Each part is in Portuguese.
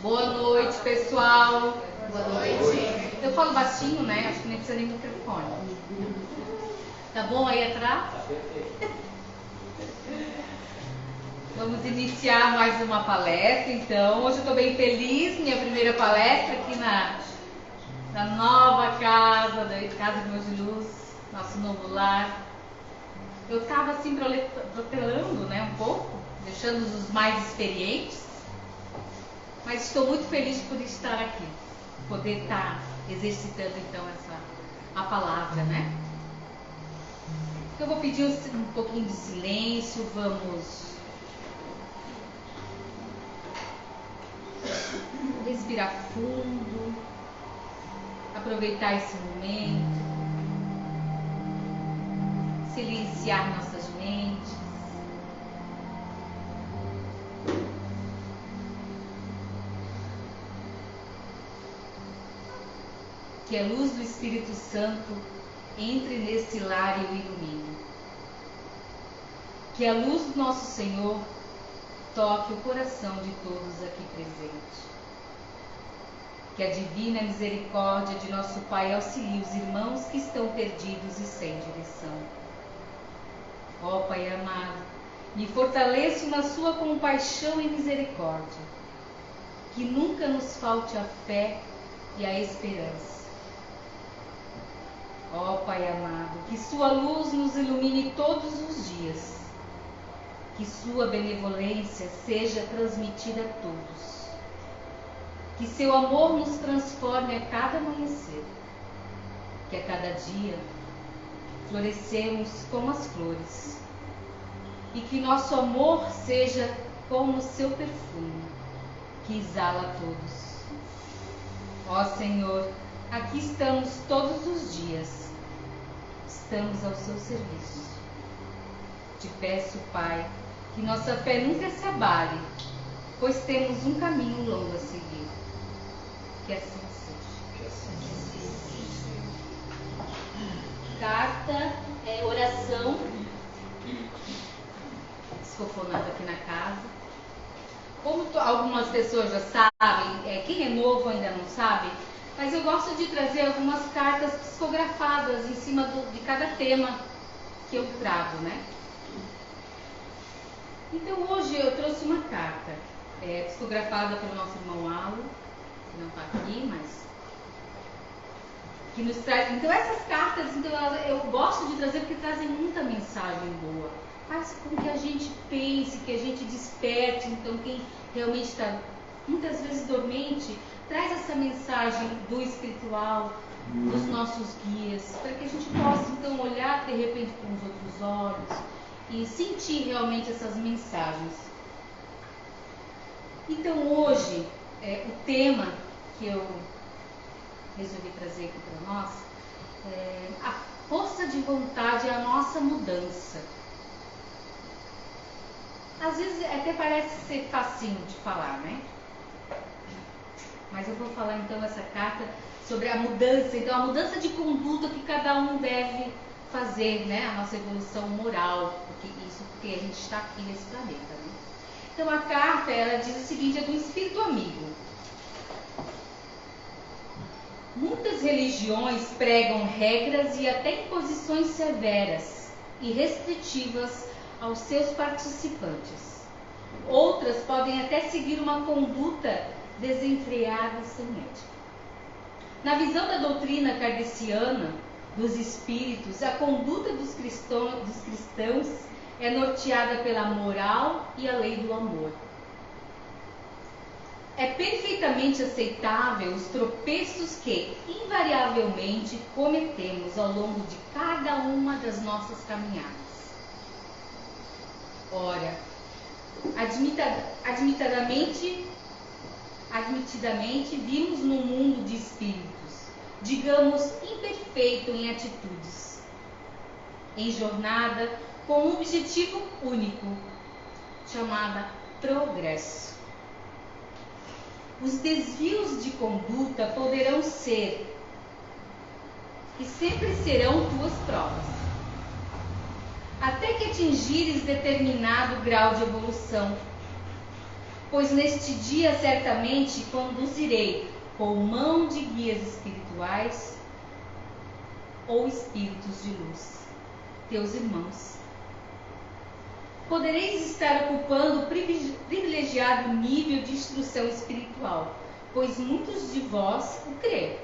Boa noite, pessoal. Boa noite. Eu falo baixinho, né? Acho que nem precisa nem microfone. Tá bom aí atrás? Vamos iniciar mais uma palestra, então. Hoje eu estou bem feliz, minha primeira palestra aqui na nova casa, da Casa de Meus de Luz, nosso novo lar. Eu estava assim protelando, né, um pouco, deixando os mais experientes, mas estou muito feliz por estar aqui, poder estar exercitando então a palavra, né? Então eu vou pedir um pouquinho de silêncio, vamos respirar fundo, aproveitar esse momento, silenciar nossas mentes. Que a luz do Espírito Santo entre nesse lar e o ilumine. Que a luz do nosso Senhor toque o coração de todos aqui presentes. Que a divina misericórdia de nosso Pai auxilie os irmãos que estão perdidos e sem direção. Ó Pai amado, me fortaleça na sua compaixão e misericórdia. Que nunca nos falte a fé e a esperança. Ó Pai amado, que sua luz nos ilumine todos os dias. Que sua benevolência seja transmitida a todos. Que seu amor nos transforme a cada amanhecer. Que a cada dia florescemos como as flores. E que nosso amor seja como o seu perfume, que exala a todos. Ó Senhor, aqui estamos todos os dias. Estamos ao seu serviço. Te peço, Pai, que nossa fé nunca se abale, pois temos um caminho longo a seguir. Que assim seja. Que assim seja. Carta, oração. Escofonando aqui na casa. Como algumas pessoas já sabem, quem é novo ainda não sabe, mas eu gosto de trazer algumas cartas psicografadas em cima de cada tema que eu trago, né? Então hoje eu trouxe uma carta psicografada pelo nosso irmão Alo, que não está aqui, mas que nos traz. Então essas cartas, eu gosto de trazer porque trazem muita mensagem boa. Faz com que a gente pense, que a gente desperte. Então quem realmente está muitas vezes dormente, traz essa mensagem do espiritual, dos nossos guias, para que a gente possa então olhar de repente com os outros olhos e sentir realmente essas mensagens. Então hoje, o tema que eu resolvi trazer aqui para nós é a força de vontade é a nossa mudança. Às vezes até parece ser facinho de falar, né? Mas eu vou falar então essa carta sobre a mudança, então a mudança de conduta que cada um deve fazer, né? A nossa evolução moral, porque a gente está aqui nesse planeta, né? Então a carta, ela diz o seguinte, é do espírito amigo. Muitas religiões pregam regras e até imposições severas e restritivas aos seus participantes. Outras podem até seguir uma conduta desenfreada e sem ética. Na visão da doutrina kardeciana dos espíritos, a conduta dos cristãos é norteada pela moral e a lei do amor. É perfeitamente aceitável os tropeços que, invariavelmente, cometemos ao longo de cada uma das nossas caminhadas. Ora, admitidamente vimos num mundo de espíritos, digamos, imperfeito em atitudes, em jornada com um objetivo único, chamada progresso. Os desvios de conduta poderão ser e sempre serão tuas provas, até que atingires determinado grau de evolução, pois neste dia certamente conduzirei com mão de guias espirituais ou espíritos de luz, teus irmãos. Podereis estar ocupando privilegiado nível de instrução espiritual, pois muitos de vós o creem.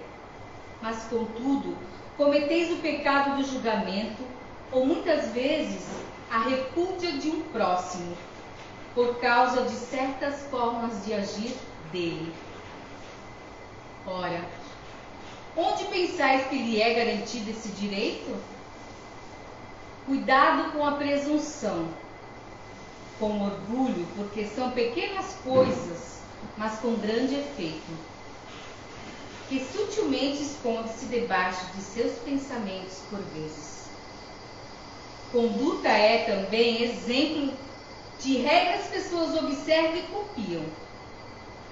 Mas, contudo, cometeis o pecado do julgamento, ou muitas vezes a repúdia de um próximo, por causa de certas formas de agir dele. Ora, onde pensais que lhe é garantido esse direito? Cuidado com a presunção, com orgulho, porque são pequenas coisas, mas com grande efeito, que sutilmente esconde-se debaixo de seus pensamentos por vezes. Conduta é também exemplo de regras que as pessoas observam e copiam.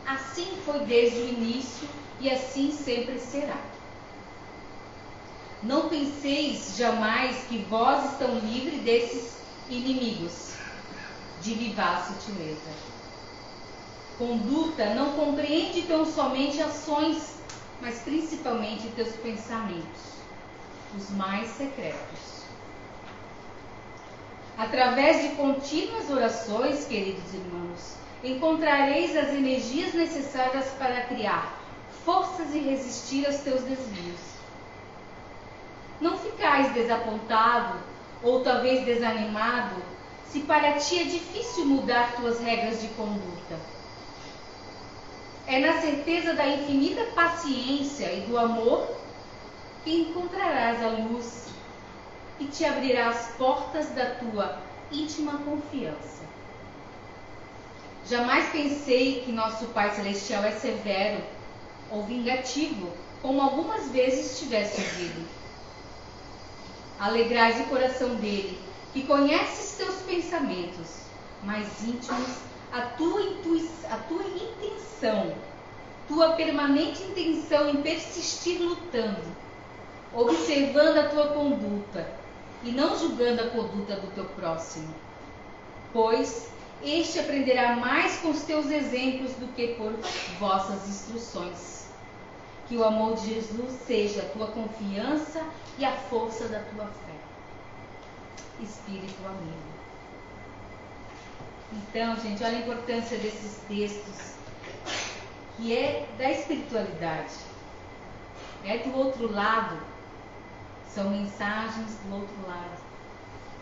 Assim foi desde o início e assim sempre será. Não penseis jamais que vós estão livres desses inimigos de vivaz sutileza. Conduta não compreende tão somente ações, mas principalmente teus pensamentos, os mais secretos. Através de contínuas orações, queridos irmãos, encontrareis as energias necessárias para criar forças e resistir aos teus desvios. Não ficais desapontado ou talvez desanimado se para ti é difícil mudar tuas regras de conduta. É na certeza da infinita paciência e do amor que encontrarás a luz e te abrirá as portas da tua íntima confiança. Jamais pensei que nosso Pai Celestial é severo ou vingativo, como algumas vezes tivesse ouvido. Alegrais o coração dele, que conhece teus pensamentos mais íntimos, a tua intenção, tua permanente intenção em persistir lutando, observando a tua conduta e não julgando a conduta do teu próximo, pois este aprenderá mais com os teus exemplos do que por vossas instruções. Que o amor de Jesus seja a tua confiança e a força da tua fé. Espírito amigo. Então, gente, olha a importância desses textos, que é da espiritualidade. É do outro lado, são mensagens do outro lado.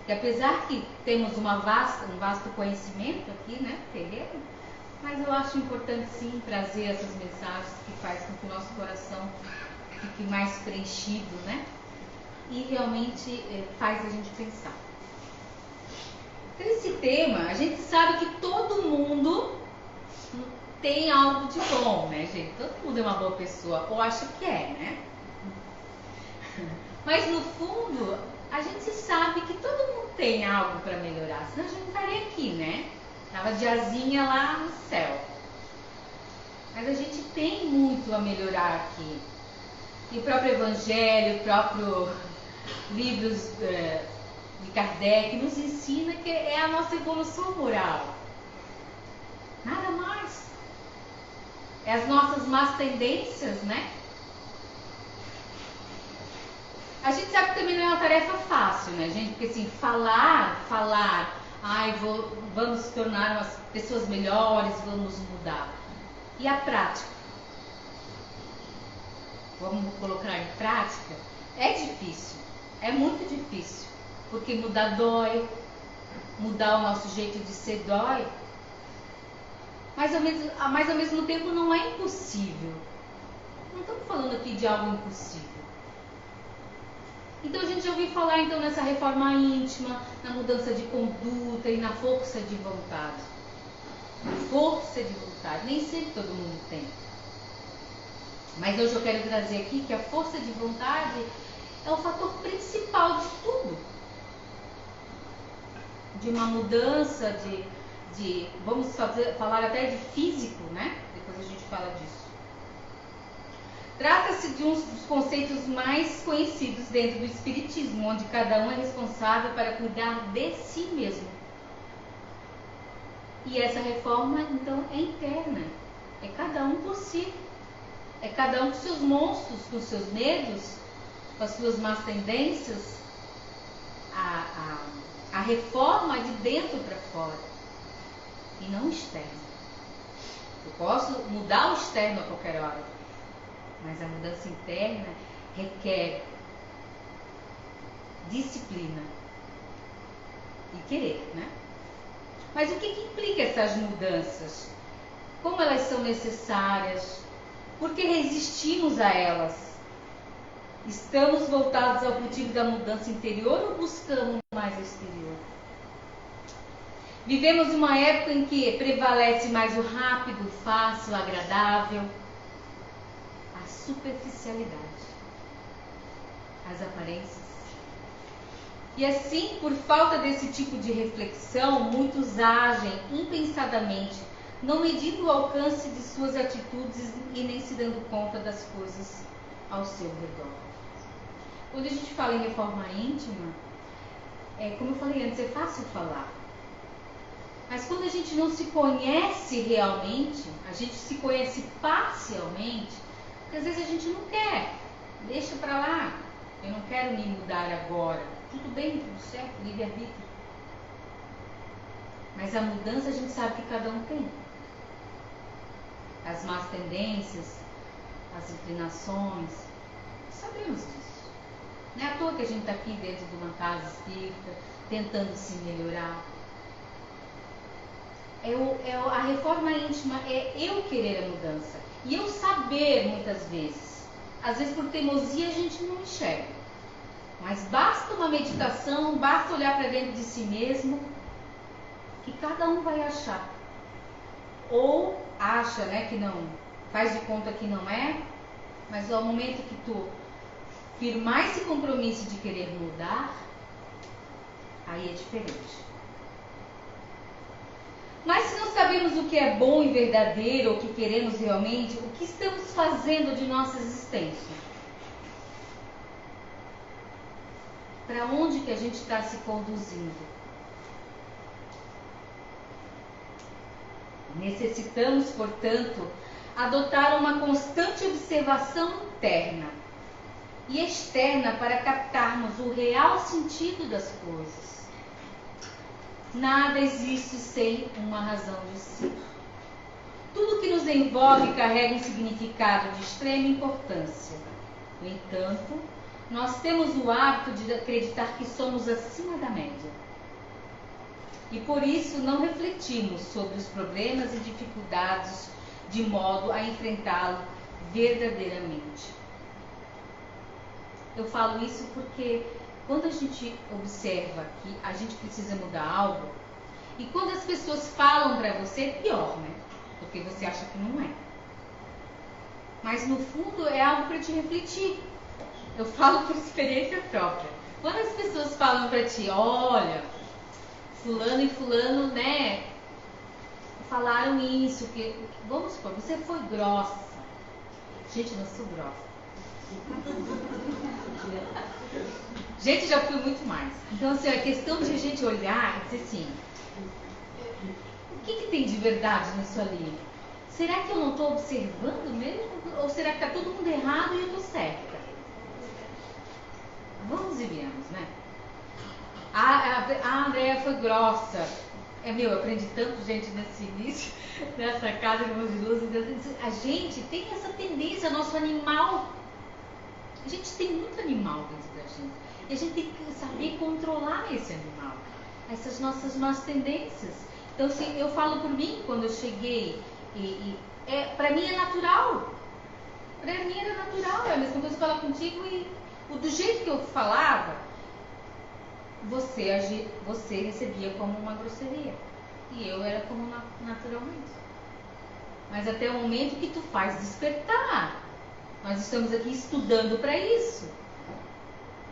Que apesar que temos um vasto conhecimento aqui, né, terreno, mas eu acho importante sim trazer essas mensagens que faz com que o nosso coração fique mais preenchido, né? E realmente faz a gente pensar. Então, esse tema, a gente sabe que todo mundo tem algo de bom, né, gente? Todo mundo é uma boa pessoa, ou acha que é, né? Mas no fundo, a gente sabe que todo mundo tem algo para melhorar, senão a gente não estaria aqui, né? Tava de asinha lá no céu. Mas a gente tem muito a melhorar aqui. E o próprio Evangelho, o próprio livros de Kardec nos ensina que é a nossa evolução moral. Nada mais. É as nossas más tendências, né? A gente sabe que também não é uma tarefa fácil, né, gente? Porque assim, falar, vamos se tornar umas pessoas melhores, vamos mudar. E a prática? Vamos colocar em prática? É difícil, é muito difícil, porque mudar dói, mudar o nosso jeito de ser dói, mas ao mesmo tempo não é impossível. Não estamos falando aqui de algo impossível. Então a gente já ouviu falar então nessa reforma íntima, na mudança de conduta e na força de vontade. Força de vontade, nem sempre todo mundo tem. Mas hoje eu quero trazer aqui que a força de vontade é o fator principal de tudo. De uma mudança, vamos falar até de físico, né? Depois a gente fala disso. Trata-se de um dos conceitos mais conhecidos dentro do Espiritismo, onde cada um é responsável para cuidar de si mesmo. E essa reforma, então, é interna. É cada um por si. É cada um com seus monstros, com seus medos, com as suas más tendências. A reforma é de dentro para fora e não externa. Eu posso mudar o externo a qualquer hora, mas a mudança interna requer disciplina e querer, né? Mas o que implica essas mudanças? Como elas são necessárias? Por que resistimos a elas? Estamos voltados ao cultivo da mudança interior ou buscamos mais exterior? Vivemos uma época em que prevalece mais o rápido, o fácil, o agradável, a superficialidade, as aparências. E assim, por falta desse tipo de reflexão, muitos agem impensadamente, não medindo o alcance de suas atitudes e nem se dando conta das coisas ao seu redor. Quando a gente fala em reforma íntima, como eu falei antes, é fácil falar. Mas quando a gente não se conhece realmente, a gente se conhece parcialmente, porque às vezes a gente não quer, deixa pra lá, eu não quero me mudar agora. Tudo bem, tudo certo, livre-arbítrio. Mas a mudança a gente sabe que cada um tem. As más tendências, as inclinações, sabemos disso. Não é à toa que a gente está aqui dentro de uma casa espírita, tentando se melhorar. A reforma íntima é eu querer a mudança. E eu saber muitas vezes. Às vezes por teimosia a gente não enxerga. Mas basta uma meditação, basta olhar para dentro de si mesmo, que cada um vai achar. Ou acha, né, que não, faz de conta que não é, mas ao momento que tu firmar esse compromisso de querer mudar, aí é diferente. Mas se não sabemos o que é bom e verdadeiro, ou o que queremos realmente, o que estamos fazendo de nossa existência? Para onde que a gente está se conduzindo? Necessitamos, portanto, adotar uma constante observação interna e externa para captarmos o real sentido das coisas. Nada existe sem uma razão de ser. Tudo que nos envolve carrega um significado de extrema importância. No entanto, nós temos o hábito de acreditar que somos acima da média. E por isso não refletimos sobre os problemas e dificuldades de modo a enfrentá-lo verdadeiramente. Eu falo isso porque quando a gente observa que a gente precisa mudar algo, e quando as pessoas falam para você, é pior, né? Porque você acha que não é. Mas no fundo é algo para te refletir. Eu falo por experiência própria. Quando as pessoas falam para ti, olha, fulano e fulano, né, falaram isso, que, vamos supor, você foi grossa. Gente, eu não sou grossa. Gente, já fui muito mais. Então, assim, a questão de a gente olhar e dizer assim, o que tem de verdade nisso ali? Será que eu não estou observando mesmo? Ou será que está todo mundo errado e eu estou certa? Vamos e viemos, né? A Andréia foi grossa. Eu aprendi tanto, gente, nesse início, nessa casa de Irmãos de Luz. A gente tem essa tendência, nosso animal. A gente tem muito animal dentro da gente. E a gente tem que saber controlar esse animal. Essas nossas más tendências. Então, assim, eu falo por mim, quando eu cheguei, para mim é natural. Para mim era natural. É a mesma coisa falar contigo e do jeito que eu falava, você recebia como uma grosseria. E eu era como naturalmente. Mas até o momento que tu faz despertar. Nós estamos aqui estudando para isso.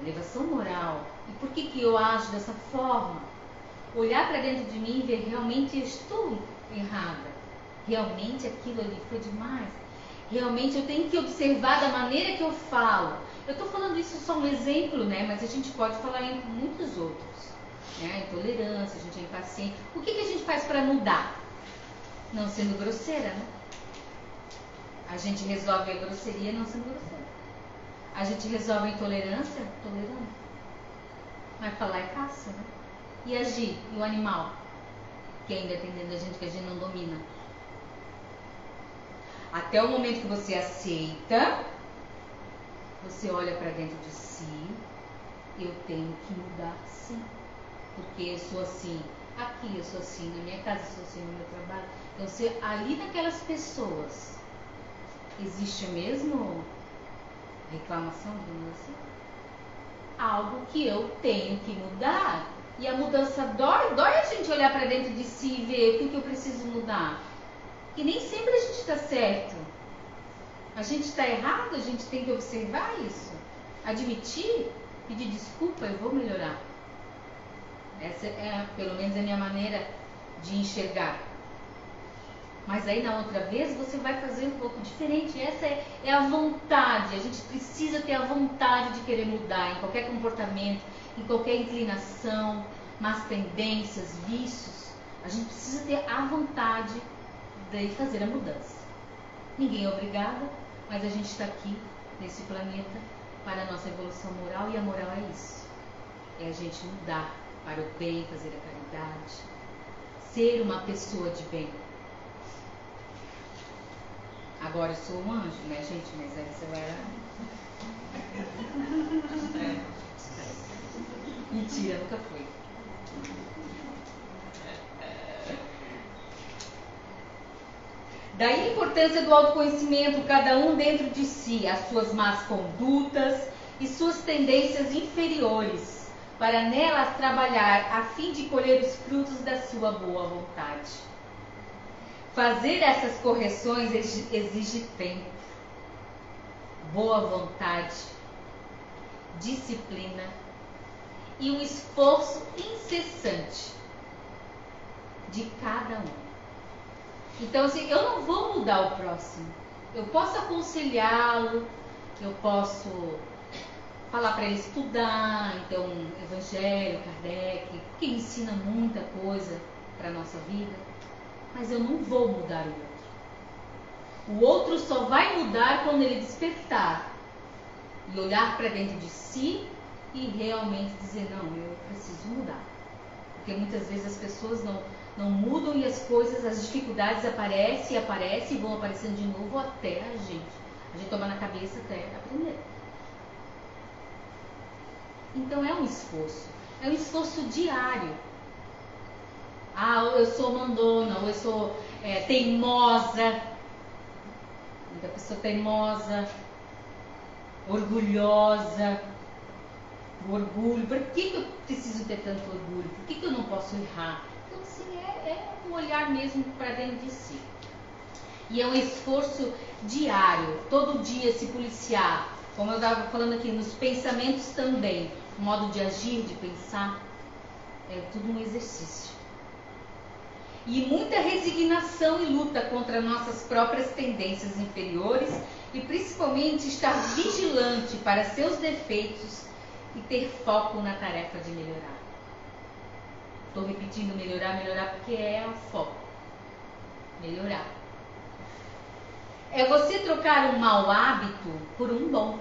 Elevação moral. E por que eu ajo dessa forma? Olhar para dentro de mim e ver realmente eu estou errada. Realmente aquilo ali foi demais. Realmente eu tenho que observar da maneira que eu falo. Eu estou falando isso só um exemplo, né? Mas a gente pode falar em muitos outros. Né? A intolerância, a gente é impaciente. O que a gente faz para mudar? Não sendo grosseira, né? A gente resolve a grosseria não sendo grosseira. A gente resolve a intolerância tolerando. Mas falar é caça, né? E agir, e o animal, que ainda tem dentro da gente, que a gente não domina. Até o momento que você aceita, você olha para dentro de si, eu tenho que mudar sim. Porque eu sou assim, aqui eu sou assim, na minha casa eu sou assim, no meu trabalho. Então, se ali naquelas pessoas existe mesmo reclamação, digamos assim, algo que eu tenho que mudar. E a mudança dói a gente olhar para dentro de si e ver o que eu preciso mudar. E nem sempre a gente está certo. A gente está errado, a gente tem que observar isso. Admitir, pedir desculpa, eu vou melhorar. Essa é, pelo menos, a minha maneira de enxergar. Mas aí na outra vez você vai fazer um pouco diferente. Essa é a vontade. A gente precisa ter a vontade de querer mudar em qualquer comportamento, em qualquer inclinação, más tendências, vícios. A gente precisa ter a vontade de fazer a mudança. Ninguém é obrigado, mas a gente está aqui nesse planeta para a nossa evolução moral, e a moral é isso. É a gente mudar para o bem, fazer a caridade, ser uma pessoa de bem. Agora eu sou um anjo, né, gente? Mas aí você vai lá. Mentira, nunca fui. Daí a importância do autoconhecimento, cada um dentro de si, as suas más condutas e suas tendências inferiores, para nelas trabalhar a fim de colher os frutos da sua boa vontade. Fazer essas correções exige tempo, boa vontade, disciplina e um esforço incessante de cada um. Então, assim, eu não vou mudar o próximo. Eu posso aconselhá-lo, eu posso falar para ele estudar, então, Evangelho, Kardec, que ensina muita coisa para a nossa vida, mas eu não vou mudar o outro. O outro só vai mudar quando ele despertar e olhar para dentro de si e realmente dizer, não, eu preciso mudar. Porque muitas vezes as pessoas não mudam e as coisas, as dificuldades aparecem e vão aparecendo de novo até a gente toma na cabeça até aprender. Então é um esforço diário. Ah, eu sou mandona, ou eu sou teimosa, muita pessoa teimosa, orgulhosa, o orgulho. Por que eu preciso ter tanto orgulho? Por que eu não posso errar? Então, assim, é um olhar mesmo para dentro de si. E é um esforço diário, todo dia se policiar. Como eu estava falando aqui, nos pensamentos também, o modo de agir, de pensar, é tudo um exercício. E muita resignação e luta contra nossas próprias tendências inferiores e principalmente estar vigilante para seus defeitos e ter foco na tarefa de melhorar. Estou repetindo melhorar porque é o foco. Melhorar. É você trocar um mau hábito por um bom.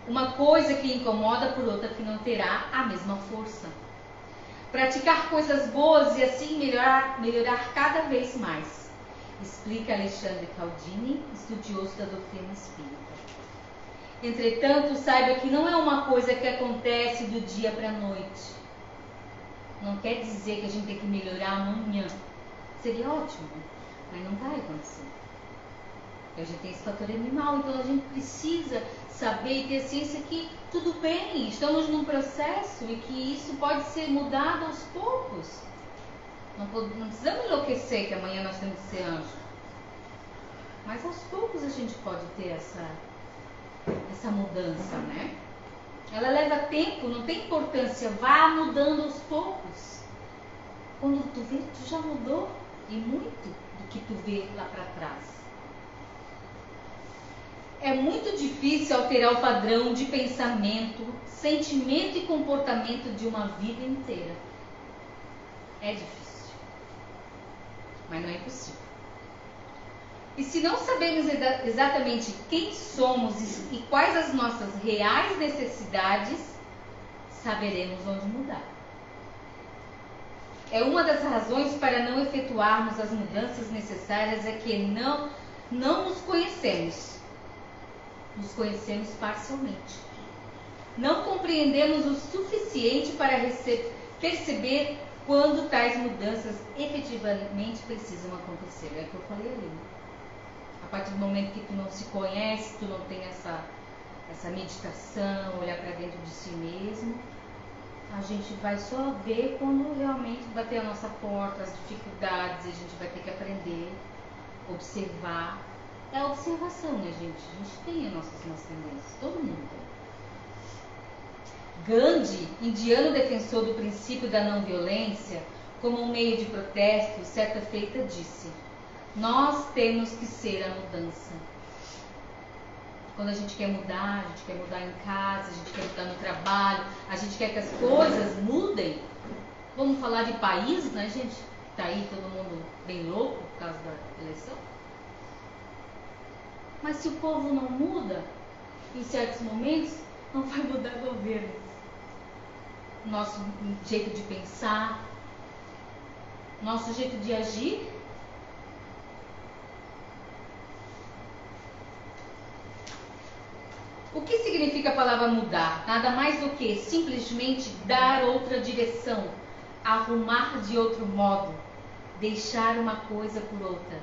Uma coisa que incomoda por outra que não terá a mesma força. Praticar coisas boas e assim melhorar cada vez mais. Explica Alexandre Caldini, estudioso da doutrina espírita. Entretanto, saiba que não é uma coisa que acontece do dia para a noite. Não quer dizer que a gente tem que melhorar amanhã. Seria ótimo, mas não vai acontecer. A gente tem esse fator animal, então a gente precisa saber e ter ciência que tudo bem, estamos num processo e que isso pode ser mudado aos poucos. Não precisamos enlouquecer que amanhã nós temos que ser anjo. Mas aos poucos a gente pode ter essa mudança, né? Ela leva tempo, não tem importância, vá mudando aos poucos. Quando tu vê, tu já mudou, e muito do que tu vê lá para trás. É muito difícil alterar o padrão de pensamento, sentimento e comportamento de uma vida inteira. É difícil. mas não é impossível. E se não sabemos exatamente quem somos e quais as nossas reais necessidades, saberemos onde mudar. É uma das razões para não efetuarmos as mudanças necessárias é que não nos conhecemos. Nos conhecemos parcialmente. Não compreendemos o suficiente para perceber quando tais mudanças efetivamente precisam acontecer. É o que eu falei ali. A partir do momento que tu não se conhece, tu não tem essa meditação, olhar para dentro de si mesmo, a gente vai só ver quando realmente bater a nossa porta, as dificuldades, a gente vai ter que aprender, observar. É a observação, né, gente? A gente tem as nossas más tendências, todo mundo tem. Gandhi, indiano defensor do princípio da não violência, como um meio de protesto, certa feita disse: nós temos que ser a mudança. Quando a gente quer mudar em casa, a gente quer mudar no trabalho, a gente quer que as coisas mudem. Vamos falar de país, né, gente? Tá aí todo mundo bem louco por causa da eleição. Mas se o povo não muda, em certos momentos, não vai mudar o governo. Nosso jeito de pensar, nosso jeito de agir. O que significa a palavra mudar? Nada mais do que simplesmente dar outra direção, arrumar de outro modo, deixar uma coisa por outra,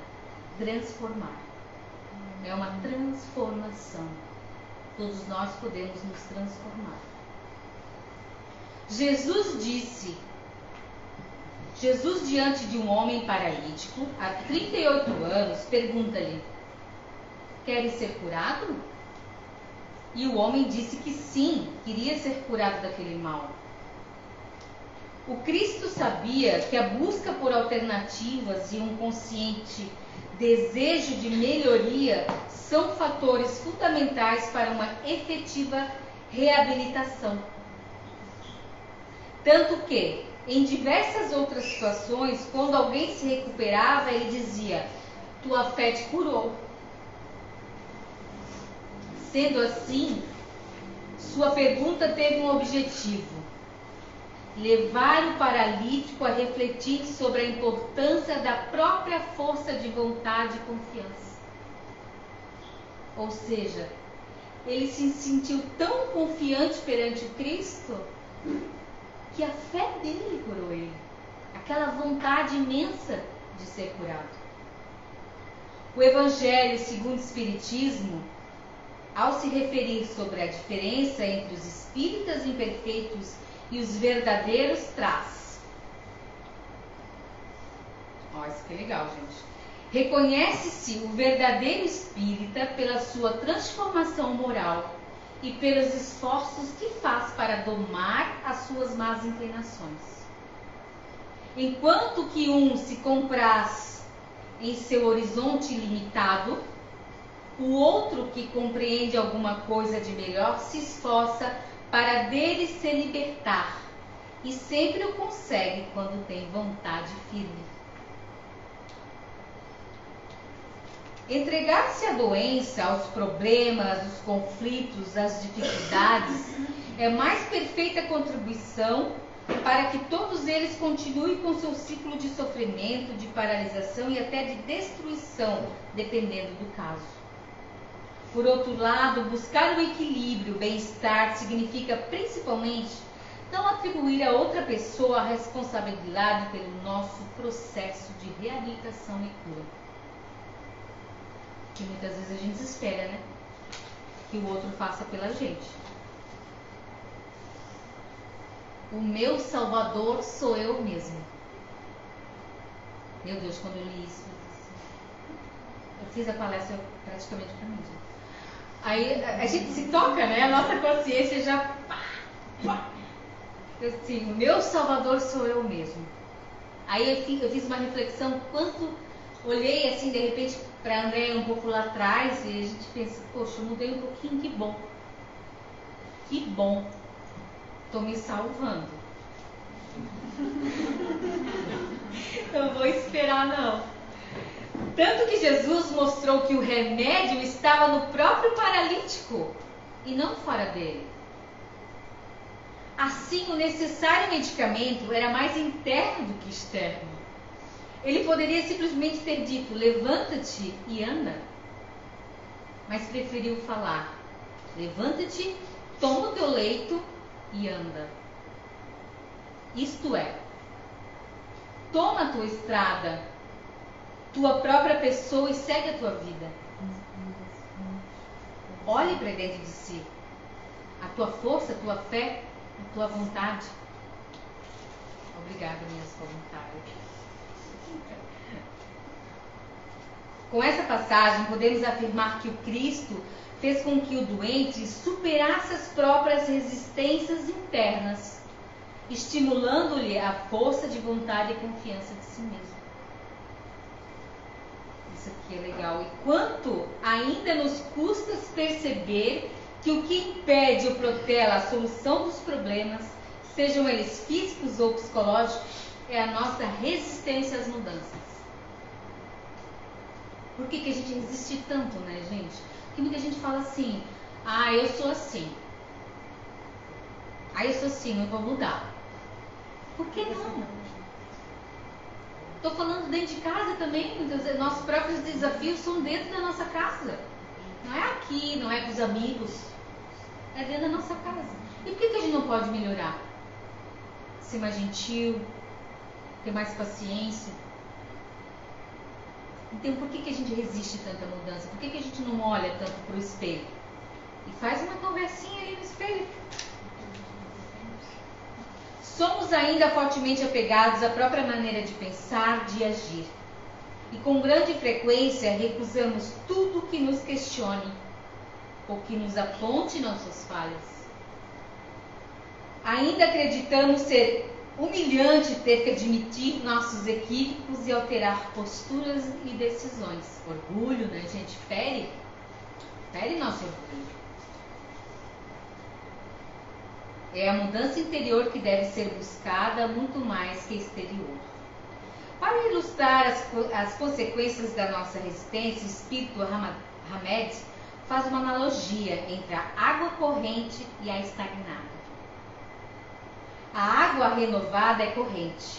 transformar. É uma transformação. Todos nós podemos nos transformar. Jesus diante de um homem paralítico, há 38 anos, pergunta-lhe: queres ser curado? E o homem disse que sim, queria ser curado daquele mal. O Cristo sabia que a busca por alternativas e um consciente desejo de melhoria são fatores fundamentais para uma efetiva reabilitação. Tanto que, em diversas outras situações, quando alguém se recuperava, ele dizia: tua fé te curou. Sendo assim, sua pergunta teve um objetivo: levar o paralítico a refletir sobre a importância da própria força de vontade e confiança. Ou seja, ele se sentiu tão confiante perante o Cristo que a fé dele curou ele. Aquela vontade imensa de ser curado. O Evangelho segundo o Espiritismo, ao se referir sobre a diferença entre os espíritas imperfeitos e os verdadeiros, traz. Olha, isso que é legal, gente. Reconhece-se o verdadeiro espírita pela sua transformação moral e pelos esforços que faz para domar as suas más inclinações. Enquanto que um se compraz em seu horizonte limitado, o outro, que compreende alguma coisa de melhor, se esforça para dele se libertar e sempre o consegue quando tem vontade firme. Entregar-se à doença, aos problemas, aos conflitos, às dificuldades é a mais perfeita contribuição para que todos eles continuem com seu ciclo de sofrimento, de paralisação e até de destruição, dependendo do caso. Por outro lado, buscar o equilíbrio, o bem-estar, significa principalmente não atribuir a outra pessoa a responsabilidade pelo nosso processo de reabilitação e cura. Que muitas vezes a gente espera, né? Que o outro faça pela gente. O meu salvador sou eu mesmo. Meu Deus, quando eu li isso, eu fiz a palestra praticamente para mim. Aí a gente se toca, né? A nossa consciência já... Assim, o meu salvador sou eu mesmo. Aí eu fiz uma reflexão, quanto olhei assim, de repente, para André um pouco lá atrás, e a gente pensa, poxa, eu mudei um pouquinho, que bom. Que bom. Estou me salvando. Não vou esperar, não. Tanto que Jesus mostrou que o remédio estava no próprio paralítico e não fora dele. Assim, o necessário medicamento era mais interno do que externo. Ele poderia simplesmente ter dito: levanta-te e anda. Mas preferiu falar: levanta-te, toma o teu leito e anda. Isto é, toma a tua estrada, tua própria pessoa, e segue a tua vida. Olhe para dentro de si. A tua força, a tua fé, a tua vontade. Obrigada, minhas voluntárias. Com essa passagem, podemos afirmar que o Cristo fez com que o doente superasse as próprias resistências internas, estimulando-lhe a força de vontade e confiança de si mesmo. Isso aqui é legal. E quanto ainda nos custa perceber que o que impede ou protela a solução dos problemas, sejam eles físicos ou psicológicos, é a nossa resistência às mudanças. Por que a gente resiste tanto, né, gente? Porque muita gente fala assim: ah, eu sou assim. Ah, eu sou assim, não vou mudar. Por que não? Estou falando dentro de casa também. Nossos próprios desafios são dentro da nossa casa. Não é aqui, não é com os amigos. É dentro da nossa casa. E por que a gente não pode melhorar? Ser mais gentil, ter mais paciência. Então, por que a gente resiste tanto à mudança? Por que a gente não olha tanto para o espelho? E faz uma conversinha ali no espelho. Somos ainda fortemente apegados à própria maneira de pensar, de agir. E com grande frequência recusamos tudo que nos questione ou que nos aponte nossas falhas. Ainda acreditamos ser humilhante ter que admitir nossos equívocos e alterar posturas e decisões. Orgulho, né, gente? Fere nosso orgulho. É a mudança interior que deve ser buscada muito mais que exterior. Para ilustrar as consequências da nossa resistência, o espírito Hamed faz uma analogia entre a água corrente e a estagnada. A água renovada é corrente,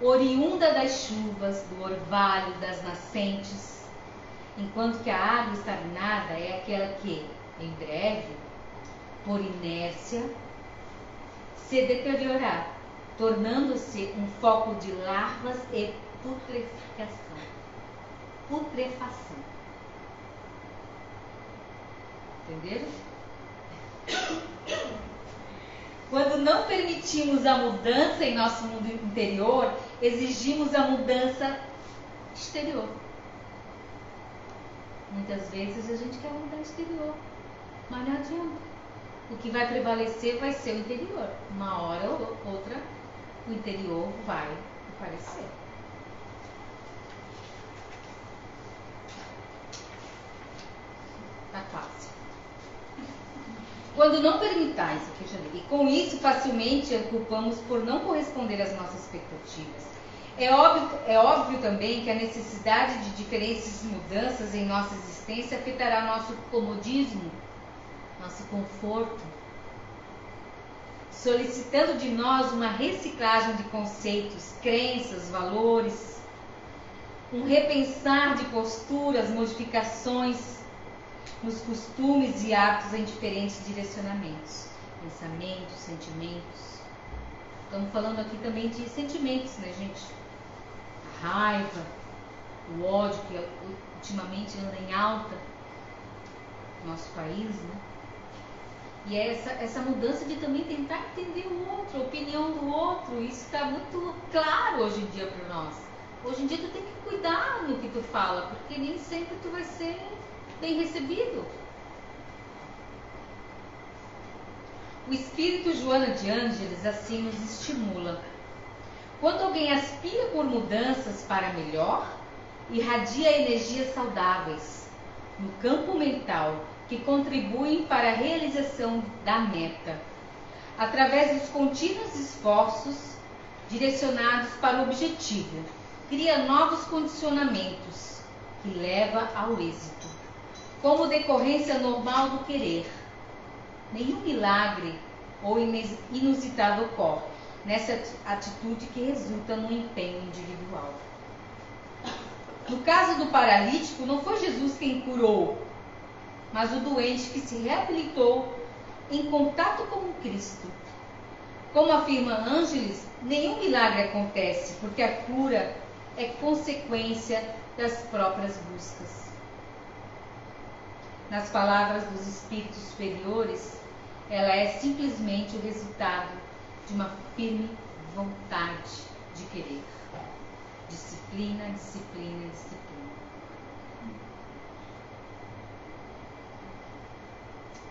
oriunda das chuvas, do orvalho, das nascentes, enquanto que a água estagnada é aquela que, em breve, por inércia, se deteriorar, tornando-se um foco de larvas e putrefação. Entenderam? Quando não permitimos a mudança em nosso mundo interior, exigimos a mudança exterior. Muitas vezes a gente quer mudar o exterior, mas não adianta. O que vai prevalecer vai ser o interior. Uma hora ou outra, o interior vai aparecer. Tá quase. Quando não permitais, e com isso facilmente a culpamos por não corresponder às nossas expectativas. É óbvio também que a necessidade de diferentes mudanças em nossa existência afetará nosso comodismo, nosso conforto, solicitando de nós uma reciclagem de conceitos, crenças, valores, um repensar de posturas, modificações nos costumes e hábitos em diferentes direcionamentos, pensamentos, sentimentos. Estamos falando aqui também de sentimentos, né, gente? A raiva, o ódio, que ultimamente anda em alta no nosso país, né? E é essa mudança de também tentar entender o outro, a opinião do outro. Isso está muito claro hoje em dia para nós. Hoje em dia tu tem que cuidar no que tu fala, porque nem sempre tu vai ser bem recebido. O espírito Joana de Ângeles assim nos estimula. Quando alguém aspira por mudanças para melhor, irradia energias saudáveis no campo mental que contribuem para a realização da meta, através dos contínuos esforços direcionados para o objetivo. cria novos condicionamentos que leva ao êxito, como decorrência normal do querer. Nenhum milagre ou inusitado ocorre nessa atitude que resulta no empenho individual. No caso do paralítico, não foi Jesus quem curou, mas o doente que se reabilitou em contato com Cristo. Como afirma Ângeles, nenhum milagre acontece, porque a cura é consequência das próprias buscas. Nas palavras dos espíritos superiores, ela é simplesmente o resultado de uma firme vontade de querer. Disciplina, disciplina, disciplina.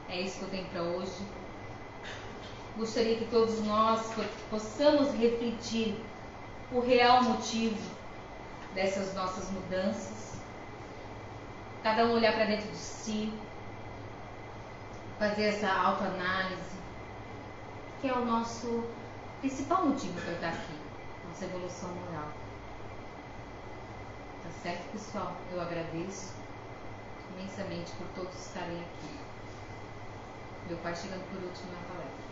É isso que eu tenho para hoje. Gostaria que todos nós possamos refletir o real motivo dessas nossas mudanças. Cada um olhar para dentro de si, fazer essa autoanálise, que é o nosso principal motivo para estar aqui, nossa evolução moral. Tá certo, pessoal? Eu agradeço imensamente por todos estarem aqui. Meu pai chegando por último na palestra.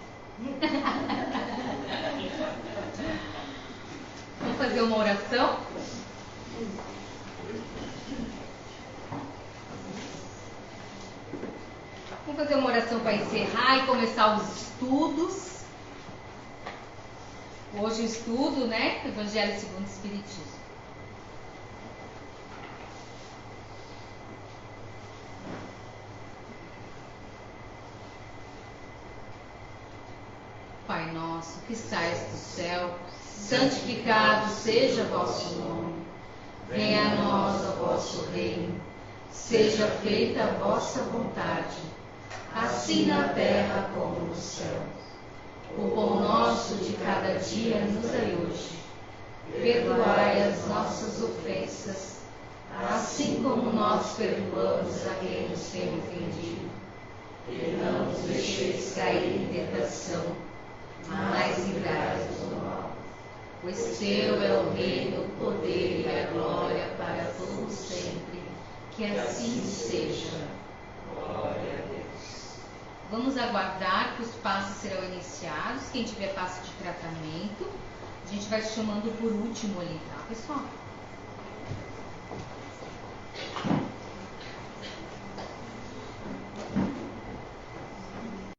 Vamos fazer uma oração? Vamos fazer uma oração para encerrar e começar os estudos. Hoje o estudo, né? Evangelho segundo o Espiritismo. Pai nosso, que estais do céu, santificado seja vosso nome. Venha a nós o vosso reino. Seja feita a vossa vontade, assim na terra como no céu. O pão nosso de cada dia nos dai hoje. Perdoai as nossas ofensas, assim como nós perdoamos a quem nos tem ofendido. E não nos deixeis cair em tentação, mas livrai-nos do mal. Pois teu é o reino, o poder e a glória para todos sempre. Que assim seja. Glória a Deus. Vamos aguardar que os passos serão iniciados. Quem tiver passo de tratamento, a gente vai chamando por último ali, tá, pessoal?